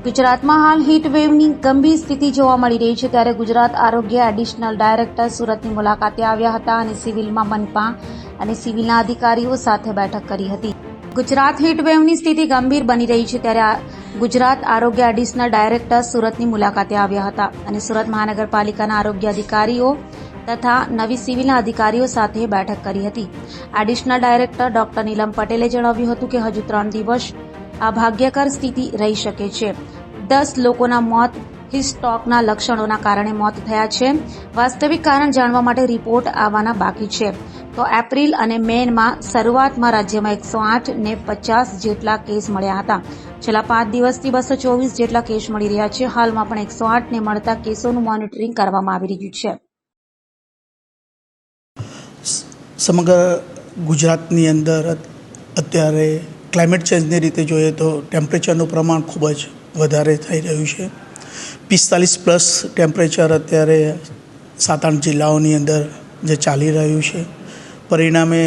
ગુજરાતમાં હાલ હીટ વેવની ગંભીર સ્થિતિ જોવા મળી રહી છે, ત્યારે ગુજરાત આરોગ્ય એડિશનલ ડાયરેક્ટર સુરતની મુલાકાતે આવ્યા હતા અને સિવિલમાં મનપા અને સિવિલના અધિકારીઓ સાથે બેઠક કરી હતી. ગુજરાત હીટ વેવની સ્થિતિ ગંભીર બની રહી છે, ત્યારે ગુજરાત આરોગ્ય એડિશનલ ડાયરેક્ટર સુરતની મુલાકાતે આવ્યા હતા અને સુરત મહાનગરપાલિકાના આરોગ્ય અધિકારીઓ તથા નવી સિવિલના અધિકારીઓ સાથે બેઠક કરી હતી. એડિશનલ ડાયરેક્ટર ડોક્ટર નીલમ પટેલે જણાવ્યું હતું કે હજુ 3 દિવસ આ ભાગ્યકર સ્થિતિ રહી શકે છે. 10 લોકોના મોત હીટસ્ટ્રોકના લક્ષણોના કારણે મોત થયા છે. વાસ્તવિક કારણ જાણવા માટે રિપોર્ટ આવવાના બાકી છે. તો એપ્રિલ અને મેમાં શરૂઆતમાં રાજ્યમાં 108 ને 50 જેટલા કેસ મળ્યા હતા. છેલ્લા 5 દિવસથી 224 જેટલા કેસ મળી રહ્યા છે. હાલમાં પણ 108 ને મળતા કેસોનું મોનિટરિંગ કરવામાં આવી રહ્યું છે. સમગ્ર ગુજરાતની અંદર અત્યારે ક્લાઇમેટ ચેન્જની રીતે જોઈએ તો ટેમ્પરેચરનું પ્રમાણ ખૂબ જ વધારે થઈ રહ્યું છે. 45+ ટેમ્પરેચર અત્યારે 7-8 જિલ્લાઓની અંદર જે ચાલી રહ્યું છે. પરિણામે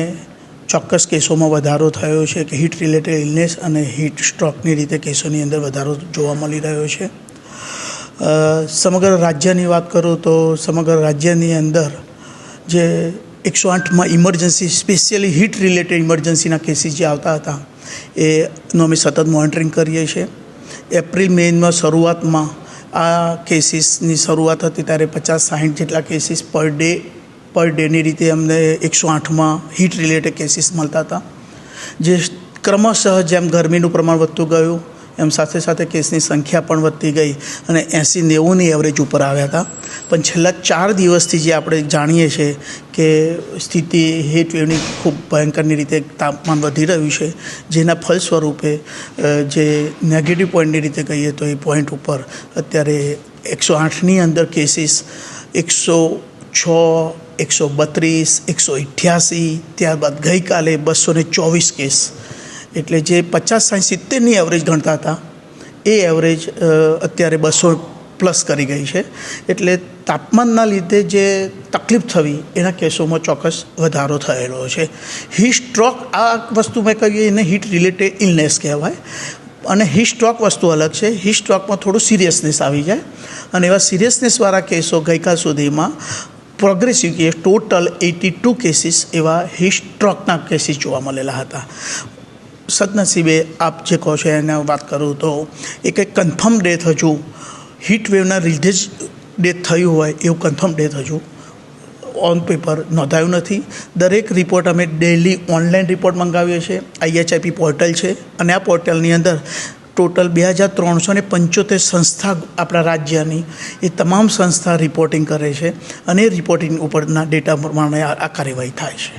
ચોક્કસ કેસોમાં વધારો થયો છે કે હીટ રિલેટેડ ઇલનેસ અને હીટ સ્ટ્રોકની રીતે કેસોની અંદર વધારો જોવા મળી રહ્યો છે. સમગ્ર રાજ્યની વાત કરું તો સમગ્ર રાજ્યની અંદર જે 108માં ઇમરજન્સી સ્પેશિયલી હીટ રિલેટેડ ઇમરજન્સીના કેસીસ જે આવતા હતા એનું અમે સતત મોનિટરિંગ કરીએ છીએ. એપ્રિલ મેમાં શરૂઆતમાં આ કેસીસની શરૂઆત હતી ત્યારે 50-60 જેટલા કેસીસ પર ડેની રીતે અમને 108માં હીટ રિલેટેડ કેસીસ મળતા હતા. જે ક્રમશઃ જેમ ગરમીનું પ્રમાણ વધતું ગયું એમ સાથે સાથે કેસની સંખ્યા પણ વધતી ગઈ અને 80-90ની એવરેજ ઉપર આવ્યા હતા. પણ છેલ્લા 4 દિવસથી જે આપણે જાણીએ છીએ કે સ્થિતિ હીટ વેવની ખૂબ ભયંકરની રીતે તાપમાન વધી રહ્યું છે, જેના ફલ સ્વરૂપે જે નેગેટિવ પોઈન્ટની રીતે કહીએ તો એ પોઈન્ટ ઉપર અત્યારે 108ની અંદર કેસીસ 106, 132, 188, ત્યારબાદ ગઈકાલે 224 કેસ, એટલે જે 50-60-70ની એવરેજ ગણતા હતા એ એવરેજ અત્યારે 200+ કરી ગઈ છે. એટલે તાપમાનના લીધે જે તકલીફ થવી એના કેસોમાં ચોક્કસ વધારો થયેલો છે. હીટ સ્ટ્રોક આ વસ્તુ મેં કહી એને હીટ રિલેટેડ ઇલનેસ કહેવાય અને હીટ સ્ટ્રોક વસ્તુ અલગ છે. હીટ સ્ટ્રોકમાં થોડું સિરિયસનેસ આવી જાય અને એવા સિરિયસનેસવાળા કેસો ગઈકાલ સુધીમાં પ્રોગ્રેસિવ કેસ ટોટલ 82 કેસીસ એવા હીટ સ્ટ્રોકના કેસીસ જોવા મળેલા હતા. સદનસીબે આપ જે કહો છો એને વાત કરું તો એ કંઈક કન્ફર્મ ડેથ હજુ હીટ વેવના લીધે જ ડેથ થયું હોય એવું કન્ફર્મ ડેથ હજુ ઓન પેપર નોંધાયું નથી. દરેક રિપોર્ટ અમે ડેઇલી ઓનલાઈન રિપોર્ટ મંગાવીએ છીએ. IHIP પોર્ટલ છે અને આ પોર્ટલની અંદર ટોટલ 2375 સંસ્થા આપણા રાજ્યની એ તમામ સંસ્થા રિપોર્ટિંગ કરે છે અને એ રિપોર્ટિંગ ઉપરના ડેટા પ્રમાણે આ કાર્યવાહી થાય છે.